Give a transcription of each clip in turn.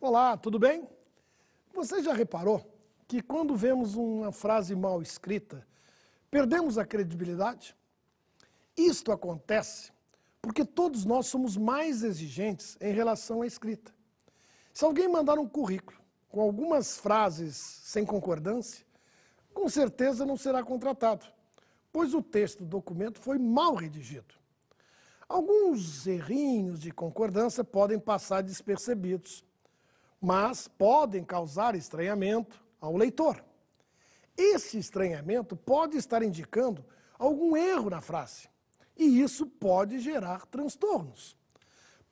Olá, tudo bem? Você já reparou que quando vemos uma frase mal escrita, perdemos a credibilidade? Isto acontece porque todos nós somos mais exigentes em relação à escrita. Se alguém mandar um currículo com algumas frases sem concordância, com certeza não será contratado, pois o texto do documento foi mal redigido. Alguns errinhos de concordância podem passar despercebidos, mas podem causar estranhamento ao leitor. Esse estranhamento pode estar indicando algum erro na frase, e isso pode gerar transtornos.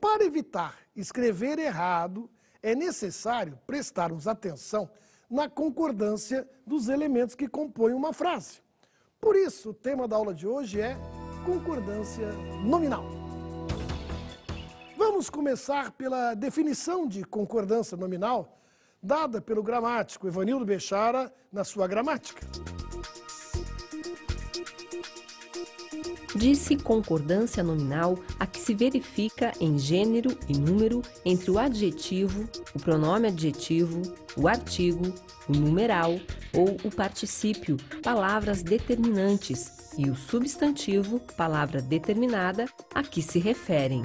Para evitar escrever errado, é necessário prestarmos atenção na concordância dos elementos que compõem uma frase. Por isso, o tema da aula de hoje é concordância nominal. Vamos começar pela definição de concordância nominal dada pelo gramático Evanildo Bechara na sua gramática. Diz-se concordância nominal a que se verifica em gênero e número entre o adjetivo, o pronome adjetivo, o artigo, o numeral ou o particípio, palavras determinantes, e o substantivo, palavra determinada, a que se referem.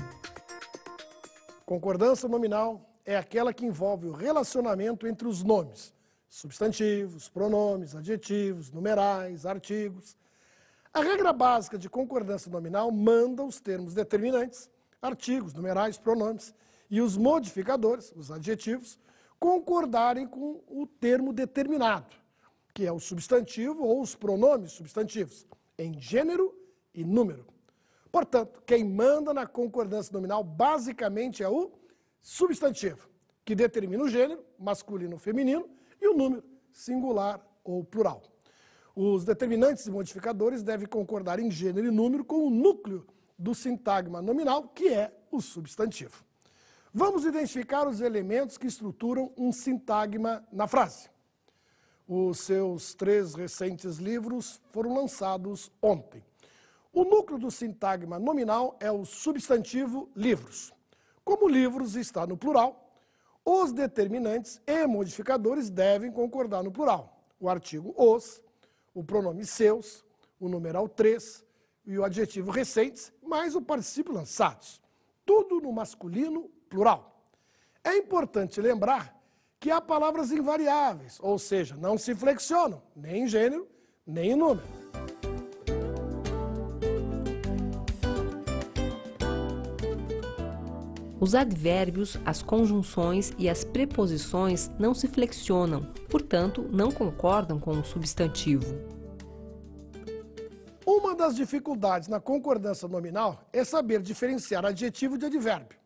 Concordância nominal é aquela que envolve o relacionamento entre os nomes, substantivos, pronomes, adjetivos, numerais, artigos. A regra básica de concordância nominal manda os termos determinantes, artigos, numerais, pronomes e os modificadores, os adjetivos, concordarem com o termo determinado, que é o substantivo ou os pronomes substantivos, em gênero e número. Portanto, quem manda na concordância nominal basicamente é o substantivo, que determina o gênero, masculino ou feminino, e o número, singular ou plural. Os determinantes e modificadores devem concordar em gênero e número com o núcleo do sintagma nominal, que é o substantivo. Vamos identificar os elementos que estruturam um sintagma na frase. Os seus 3 recentes livros foram lançados ontem. O núcleo do sintagma nominal é o substantivo livros. Como livros está no plural, os determinantes e modificadores devem concordar no plural. O artigo os, o pronome seus, o numeral 3 e o adjetivo recentes, mais o particípio lançados. Tudo no masculino plural. É importante lembrar que há palavras invariáveis, ou seja, não se flexionam, nem em gênero, nem em número. Os advérbios, as conjunções e as preposições não se flexionam, portanto, não concordam com o substantivo. Uma das dificuldades na concordância nominal é saber diferenciar adjetivo de advérbio.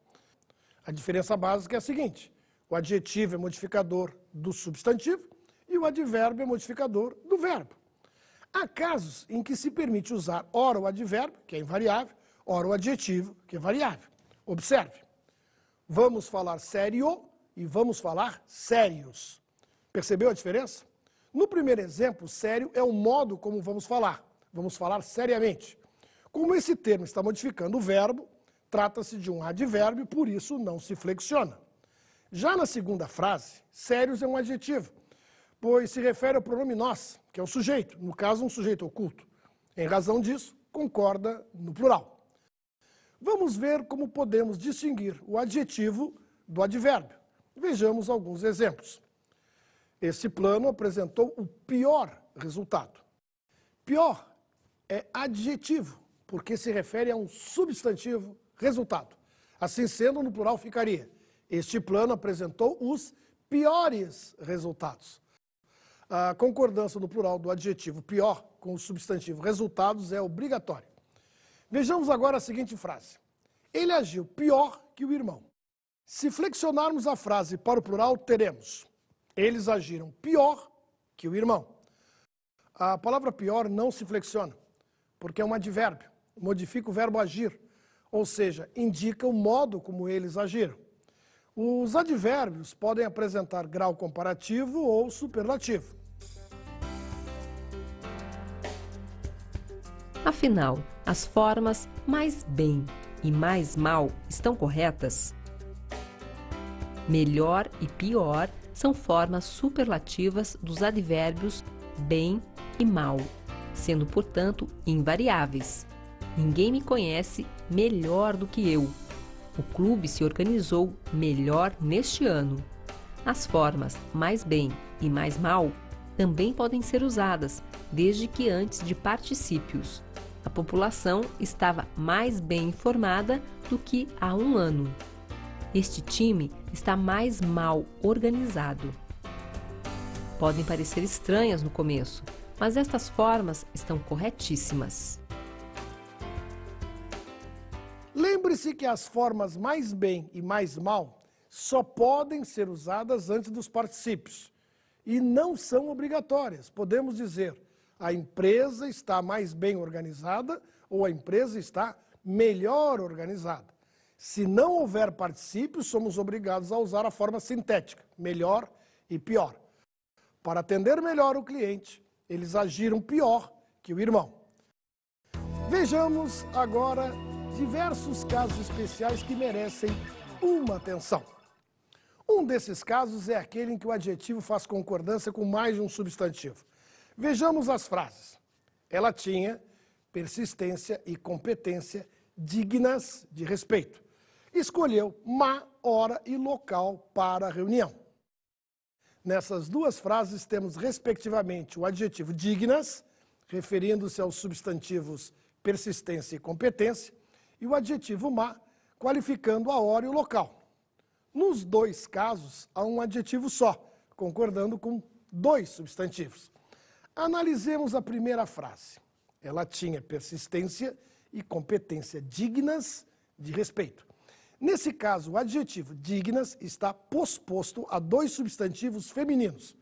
A diferença básica é a seguinte: o adjetivo é modificador do substantivo e o advérbio é modificador do verbo. Há casos em que se permite usar ora o advérbio, que é invariável, ora o adjetivo, que é variável. Observe. Vamos falar sério e vamos falar sérios. Percebeu a diferença? No primeiro exemplo, sério é o modo como vamos falar. Vamos falar seriamente. Como esse termo está modificando o verbo, trata-se de um advérbio, por isso não se flexiona. Já na segunda frase, sérios é um adjetivo, pois se refere ao pronome nós, que é o sujeito, no caso um sujeito oculto. Em razão disso, concorda no plural. Vamos ver como podemos distinguir o adjetivo do advérbio. Vejamos alguns exemplos. Esse plano apresentou o pior resultado. Pior é adjetivo, porque se refere a um substantivo resultado. Assim sendo, no plural ficaria: este plano apresentou os piores resultados. A concordância no plural do adjetivo pior com o substantivo resultados é obrigatória. Vejamos agora a seguinte frase. Ele agiu pior que o irmão. Se flexionarmos a frase para o plural, teremos: eles agiram pior que o irmão. A palavra pior não se flexiona, porque é um advérbio, modifica o verbo agir, ou seja, indica o modo como eles agiram. Os advérbios podem apresentar grau comparativo ou superlativo. Afinal, as formas mais bem e mais mal estão corretas? Melhor e pior são formas superlativas dos advérbios bem e mal, sendo, portanto, invariáveis. Ninguém me conhece melhor do que eu. O clube se organizou melhor neste ano. As formas mais bem e mais mal também podem ser usadas, desde que antes de particípios. A população estava mais bem informada do que há um ano. Este time está mais mal organizado. Podem parecer estranhas no começo, mas estas formas estão corretíssimas. Lembre-se que as formas mais bem e mais mal só podem ser usadas antes dos particípios e não são obrigatórias. Podemos dizer, a empresa está mais bem organizada ou a empresa está melhor organizada. Se não houver particípios, somos obrigados a usar a forma sintética, melhor e pior. Para atender melhor o cliente, eles agiram pior que o irmão. Vejamos agora diversos casos especiais que merecem uma atenção. Um desses casos é aquele em que o adjetivo faz concordância com mais de um substantivo. Vejamos as frases. Ela tinha persistência e competência dignas de respeito. Escolheu hora e local para a reunião. Nessas duas frases temos, respectivamente, o adjetivo dignas, referindo-se aos substantivos persistência e competência, e o adjetivo qualificando a hora e o local. Nos dois casos, há um adjetivo só, concordando com dois substantivos. Analisemos a primeira frase. Ela tinha persistência e competência dignas de respeito. Nesse caso, o adjetivo dignas está posposto a dois substantivos femininos,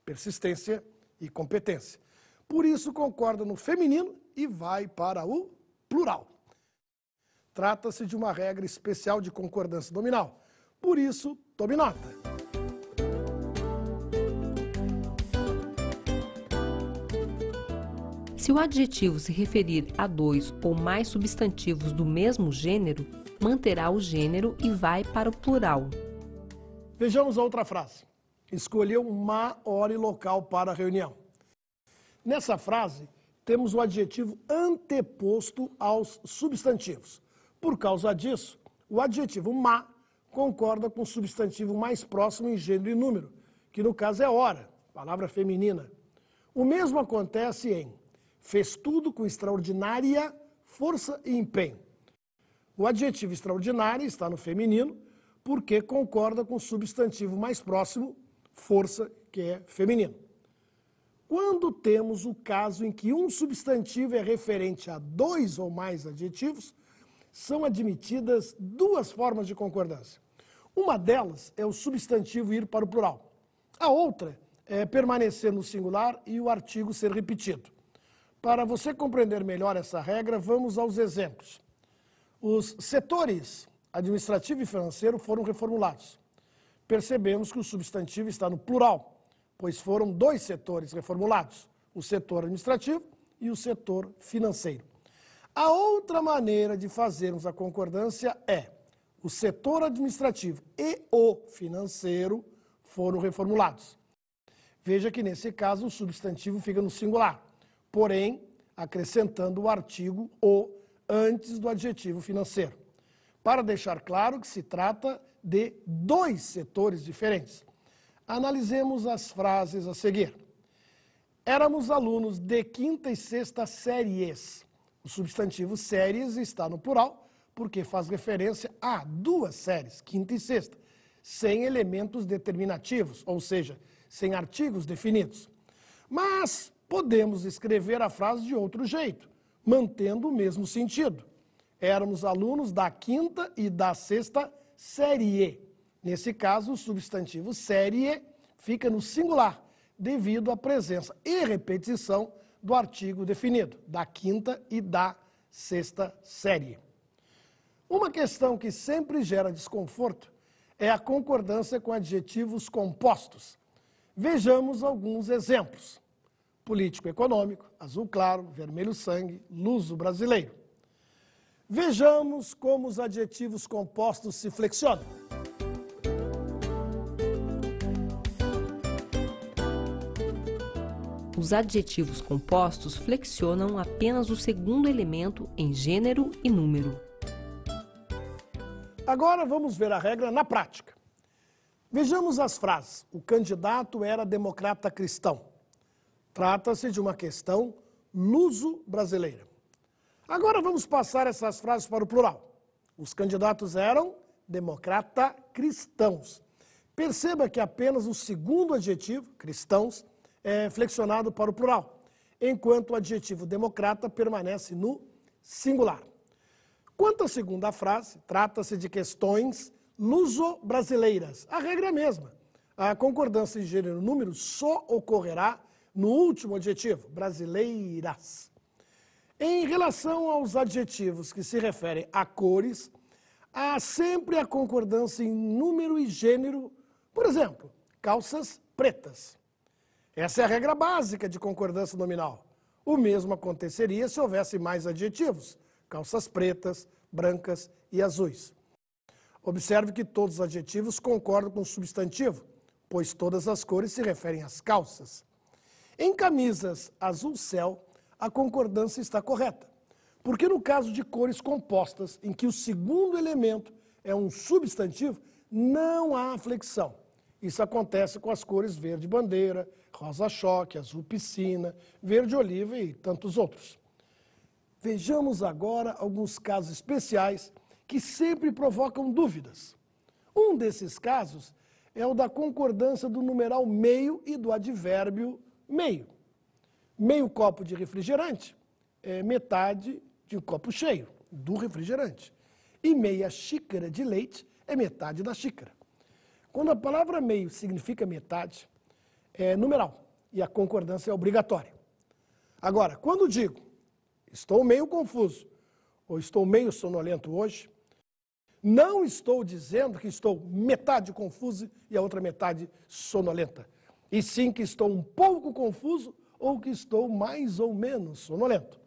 persistência e competência. Por isso, concorda no feminino e vai para o plural. Trata-se de uma regra especial de concordância nominal. Por isso, tome nota. Se o adjetivo se referir a dois ou mais substantivos do mesmo gênero, manterá o gênero e vai para o plural. Vejamos a outra frase. Escolheu hora e local para a reunião. Nessa frase, temos o adjetivo anteposto aos substantivos. Por causa disso, o adjetivo concorda com o substantivo mais próximo em gênero e número, que no caso é hora, palavra feminina. O mesmo acontece em fez tudo com extraordinária força e empenho. O adjetivo extraordinária está no feminino porque concorda com o substantivo mais próximo, força, que é feminino. Quando temos o caso em que um substantivo é referente a dois ou mais adjetivos, são admitidas duas formas de concordância. Uma delas é o substantivo ir para o plural. A outra é permanecer no singular e o artigo ser repetido. Para você compreender melhor essa regra, vamos aos exemplos. Os setores administrativo e financeiro foram reformulados. Percebemos que o substantivo está no plural, pois foram dois setores reformulados, o setor administrativo e o setor financeiro. A outra maneira de fazermos a concordância é o setor administrativo e o financeiro foram reformulados. Veja que, nesse caso, o substantivo fica no singular, porém, acrescentando o artigo o antes do adjetivo financeiro, para deixar claro que se trata de dois setores diferentes. Analisemos as frases a seguir. Éramos alunos de quinta e sexta séries. O substantivo séries está no plural, porque faz referência a duas séries, quinta e sexta, sem elementos determinativos, ou seja, sem artigos definidos. Mas podemos escrever a frase de outro jeito, mantendo o mesmo sentido. Éramos alunos da quinta e da sexta série. Nesse caso, o substantivo série fica no singular, devido à presença e repetição do artigo definido, da quinta e da sexta série. Uma questão que sempre gera desconforto é a concordância com adjetivos compostos. Vejamos alguns exemplos. Político-econômico, azul claro, vermelho sangue, luso brasileiro. Vejamos como os adjetivos compostos se flexionam. os adjetivos compostos flexionam apenas o segundo elemento em gênero e número. Agora vamos ver a regra na prática. Vejamos as frases. O candidato era democrata cristão. Trata-se de uma questão luso-brasileira. Agora vamos passar essas frases para o plural. Os candidatos eram democrata cristãos. Perceba que apenas o segundo adjetivo, cristãos, é flexionado para o plural, enquanto o adjetivo democrata permanece no singular. Quanto à segunda frase, trata-se de questões luso-brasileiras. A regra é a mesma. A concordância em gênero e número só ocorrerá no último adjetivo, brasileiras. Em relação aos adjetivos que se referem a cores, há sempre a concordância em número e gênero. Por exemplo, calças pretas. Essa é a regra básica de concordância nominal. O mesmo aconteceria se houvesse mais adjetivos, calças pretas, brancas e azuis. Observe que todos os adjetivos concordam com o substantivo, pois todas as cores se referem às calças. Em camisas azul céu, a concordância está correta, porque no caso de cores compostas, em que o segundo elemento é um substantivo, não há flexão. Isso acontece com as cores verde bandeira, rosa choque, azul piscina, verde oliva e tantos outros. Vejamos agora alguns casos especiais que sempre provocam dúvidas. Um desses casos é o da concordância do numeral meio e do advérbio meio. Meio copo de refrigerante é metade de um copo cheio do refrigerante. E meia xícara de leite é metade da xícara. Quando a palavra meio significa metade, é numeral e a concordância é obrigatória. Agora, quando digo estou meio confuso ou estou meio sonolento hoje, não estou dizendo que estou metade confuso e a outra metade sonolenta, e sim que estou um pouco confuso ou que estou mais ou menos sonolento.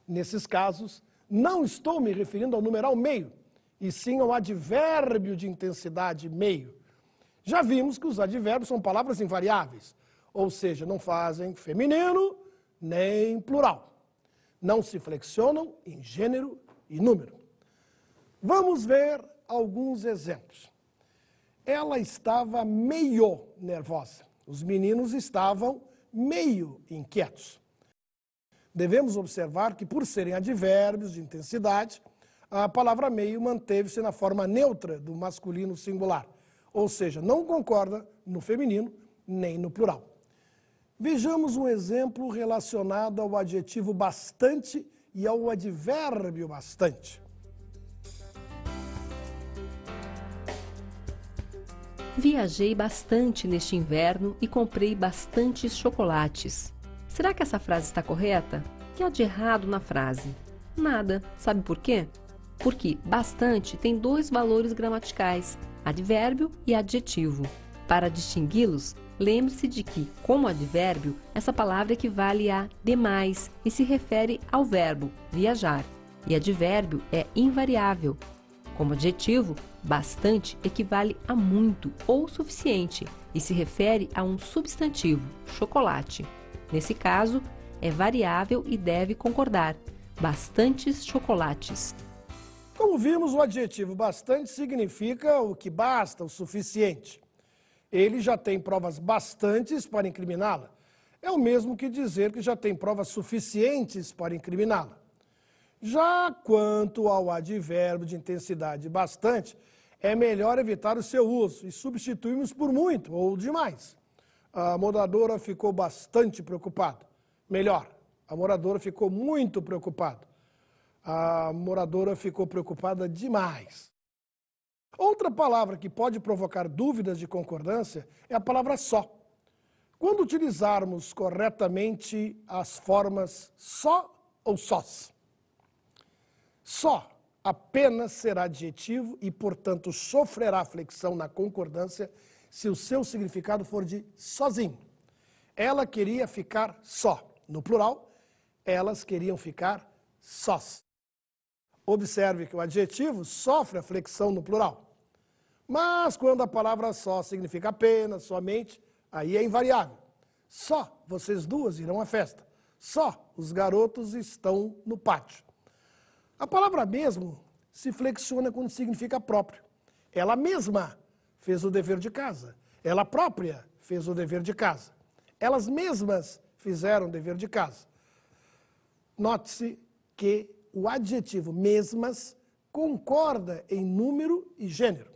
Nesses casos, não estou me referindo ao numeral meio, e sim ao advérbio de intensidade meio. Já vimos que os advérbios são palavras invariáveis, ou seja, não fazem feminino nem plural. Não se flexionam em gênero e número. Vamos ver alguns exemplos. Ela estava meio nervosa. Os meninos estavam meio inquietos. Devemos observar que, por serem advérbios de intensidade, a palavra meio manteve-se na forma neutra do masculino singular, ou seja, não concorda no feminino nem no plural. Vejamos um exemplo relacionado ao adjetivo bastante e ao advérbio bastante. Viajei bastante neste inverno e comprei bastantes chocolates. Será que essa frase está correta? O que há de errado na frase? Nada. Sabe por quê? Porque bastante tem dois valores gramaticais, advérbio e adjetivo. Para distingui-los, lembre-se de que, como advérbio, essa palavra equivale a demais e se refere ao verbo viajar. E advérbio é invariável. Como adjetivo, bastante equivale a muito ou suficiente e se refere a um substantivo, chocolate. Nesse caso, é variável e deve concordar. Bastantes chocolates. Como vimos, o adjetivo bastante significa o que basta, o suficiente. Ele já tem provas bastantes para incriminá-la. É o mesmo que dizer que já tem provas suficientes para incriminá-la. Já quanto ao advérbio de intensidade bastante, é melhor evitar o seu uso e substituirmos por muito ou demais. A moradora ficou bastante preocupada. Melhor, a moradora ficou muito preocupada. A moradora ficou preocupada demais. Outra palavra que pode provocar dúvidas de concordância é a palavra só. Quando utilizarmos corretamente as formas só ou sós. Só apenas será adjetivo e, portanto, sofrerá flexão na concordância se o seu significado for de sozinho. Ela queria ficar só. No plural, elas queriam ficar sós. Observe que o adjetivo sofre a flexão no plural. Mas quando a palavra só significa apenas, somente, aí é invariável. Só vocês duas irão à festa. Só os garotos estão no pátio. A palavra mesmo se flexiona quando significa próprio. Ela mesma fez o dever de casa. Ela própria fez o dever de casa. Elas mesmas fizeram o dever de casa. Note-se que o adjetivo mesmas concorda em número e gênero.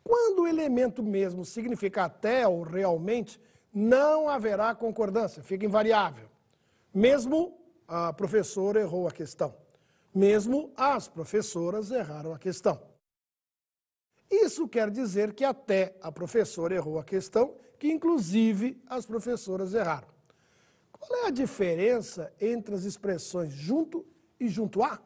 Quando o elemento mesmo significa até ou realmente, não haverá concordância, fica invariável. Mesmo a professora errou a questão. Mesmo as professoras erraram a questão. Isso quer dizer que até a professora errou a questão, que inclusive as professoras erraram. Qual é a diferença entre as expressões junto e junto a?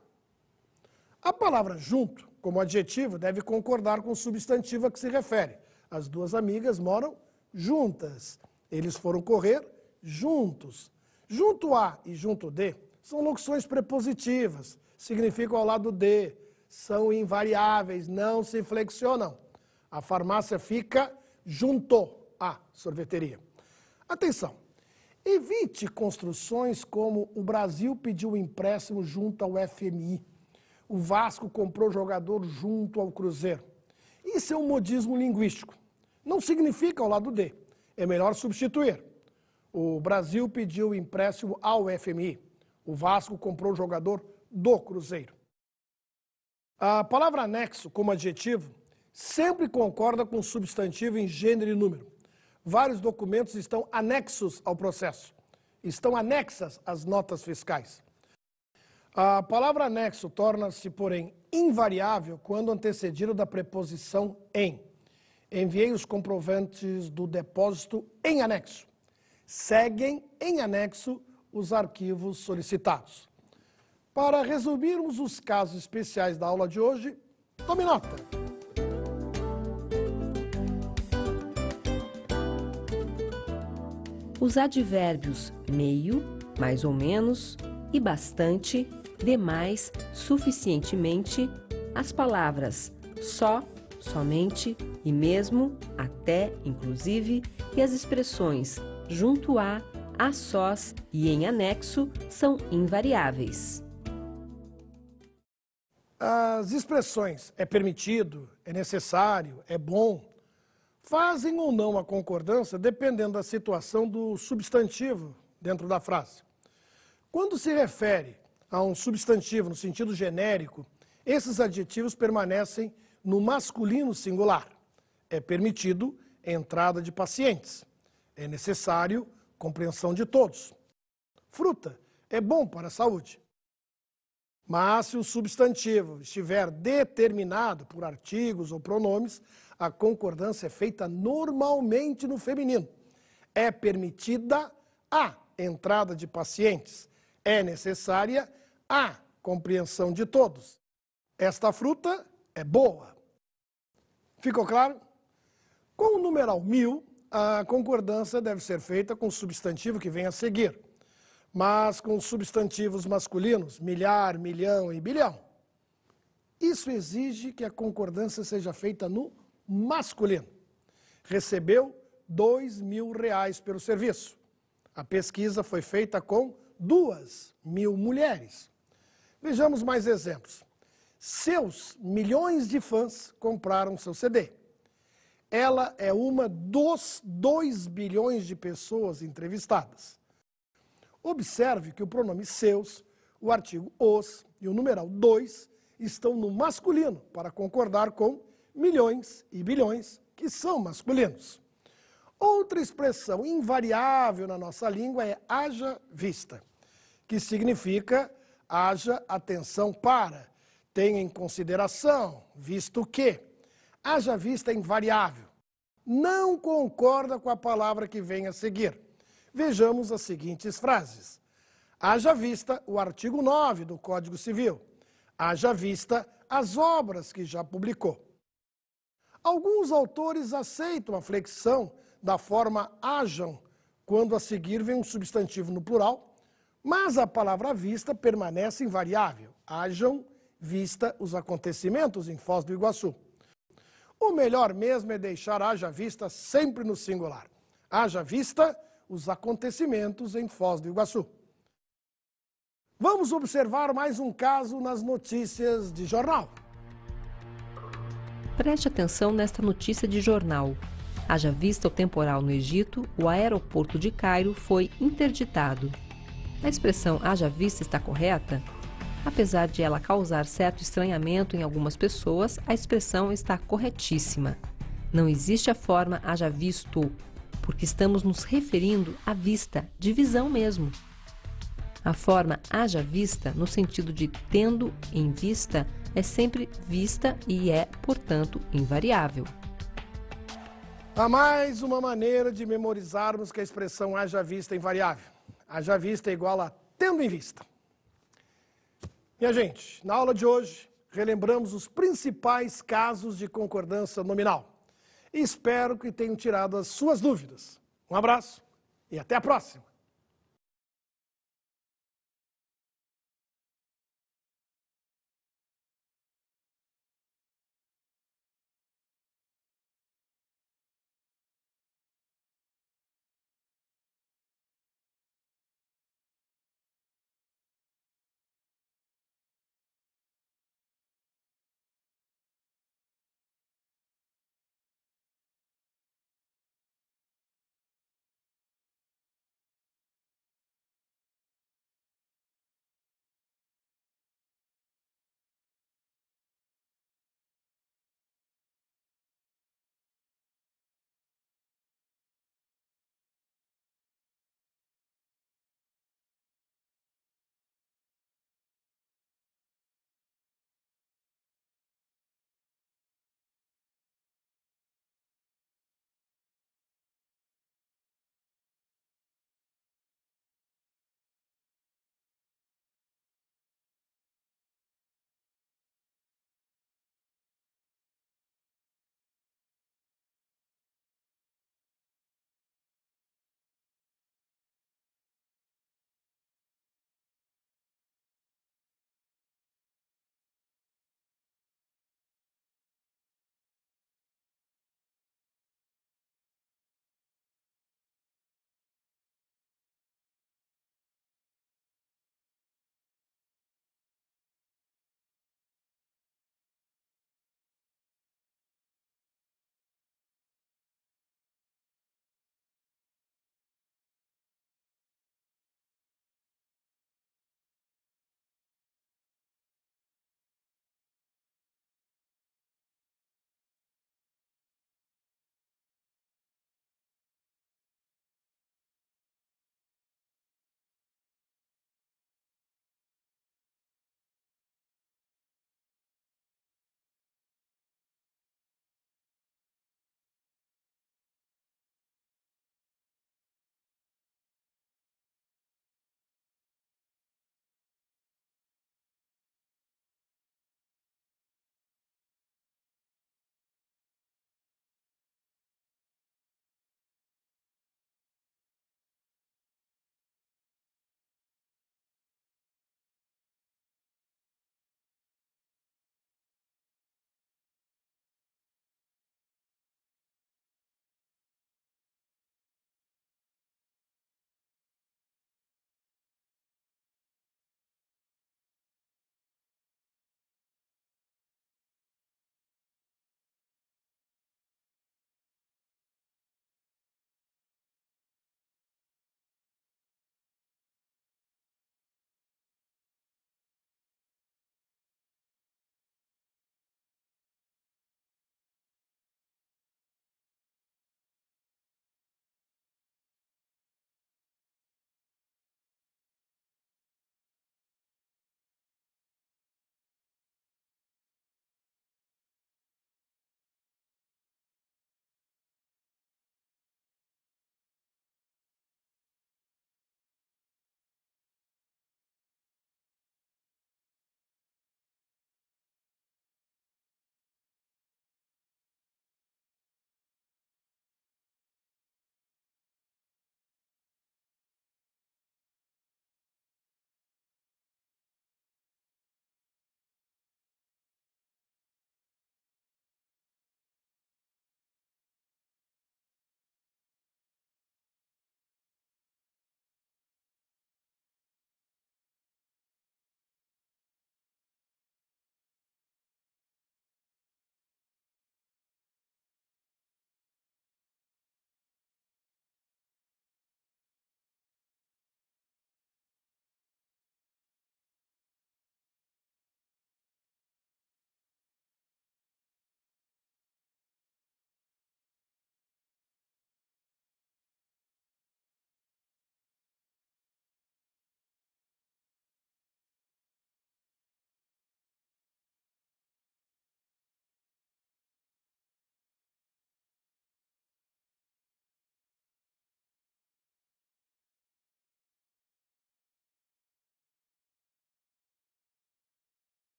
A palavra junto, como adjetivo, deve concordar com o substantivo a que se refere. As duas amigas moram juntas. Eles foram correr juntos. Junto a e junto de são locuções prepositivas, significam ao lado de, são invariáveis, não se flexionam. A farmácia fica junto à sorveteria. Atenção, evite construções como o Brasil pediu empréstimo junto ao FMI. O Vasco comprou jogador junto ao Cruzeiro. Isso é um modismo linguístico. Não significa ao lado de. É melhor substituir. O Brasil pediu empréstimo ao FMI. O Vasco comprou jogador do Cruzeiro. A palavra anexo, como adjetivo, sempre concorda com o substantivo em gênero e número. Vários documentos estão anexos ao processo. Estão anexas às notas fiscais. A palavra anexo torna-se, porém, invariável quando antecedida da preposição em. Enviei os comprovantes do depósito em anexo. Seguem em anexo os arquivos solicitados. Para resumirmos os casos especiais da aula de hoje, tome nota. Os advérbios meio, mais ou menos, e bastante, demais, suficientemente, as palavras só, somente e mesmo, até, inclusive, e as expressões junto a sós e em anexo são invariáveis. As expressões é permitido, é necessário, é bom, fazem ou não a concordância dependendo da situação do substantivo dentro da frase. Quando se refere a um substantivo no sentido genérico, esses adjetivos permanecem no masculino singular. É permitido entrada de pacientes. É necessário compreensão de todos. Fruta é bom para a saúde. Mas se o substantivo estiver determinado por artigos ou pronomes, a concordância é feita normalmente no feminino. É permitida a entrada de pacientes. É necessária a compreensão de todos. Esta fruta é boa. Ficou claro? Com o numeral 1000, a concordância deve ser feita com o substantivo que vem a seguir. Mas com os substantivos masculinos, milhar, milhão e bilhão. Isso exige que a concordância seja feita no masculino. Recebeu R$2.000 pelo serviço. A pesquisa foi feita com 2.000 mulheres. Vejamos mais exemplos. Seus milhões de fãs compraram seu CD. Ela é uma dos 2 bilhões de pessoas entrevistadas. Observe que o pronome seus, o artigo os e o numeral 2 estão no masculino para concordar com milhões e bilhões, que são masculinos. Outra expressão invariável na nossa língua é haja vista, que significa haja atenção para, tenha em consideração, visto que. Haja vista é invariável. Não concorda com a palavra que vem a seguir. Vejamos as seguintes frases. Haja vista o artigo 9 do Código Civil. Haja vista as obras que já publicou. Alguns autores aceitam a flexão da forma hajam, quando a seguir vem um substantivo no plural, mas a palavra vista permanece invariável. Hajam vista os acontecimentos em Foz do Iguaçu. O melhor mesmo é deixar haja vista sempre no singular. Haja vista os acontecimentos em Foz do Iguaçu. Vamos observar mais um caso nas notícias de jornal. Preste atenção nesta notícia de jornal. Haja vista o temporal no Egito, o aeroporto de Cairo foi interditado. A expressão haja vista está correta? Apesar de ela causar certo estranhamento em algumas pessoas, a expressão está corretíssima. Não existe a forma haja visto, porque estamos nos referindo à vista, de visão mesmo. A forma haja vista, no sentido de tendo em vista, é sempre vista e é, portanto, invariável. Há mais uma maneira de memorizarmos que a expressão haja vista é invariável. Haja vista é igual a tendo em vista. Minha gente, na aula de hoje, relembramos os principais casos de concordância nominal. E espero que tenham tirado as suas dúvidas. Um abraço e até a próxima!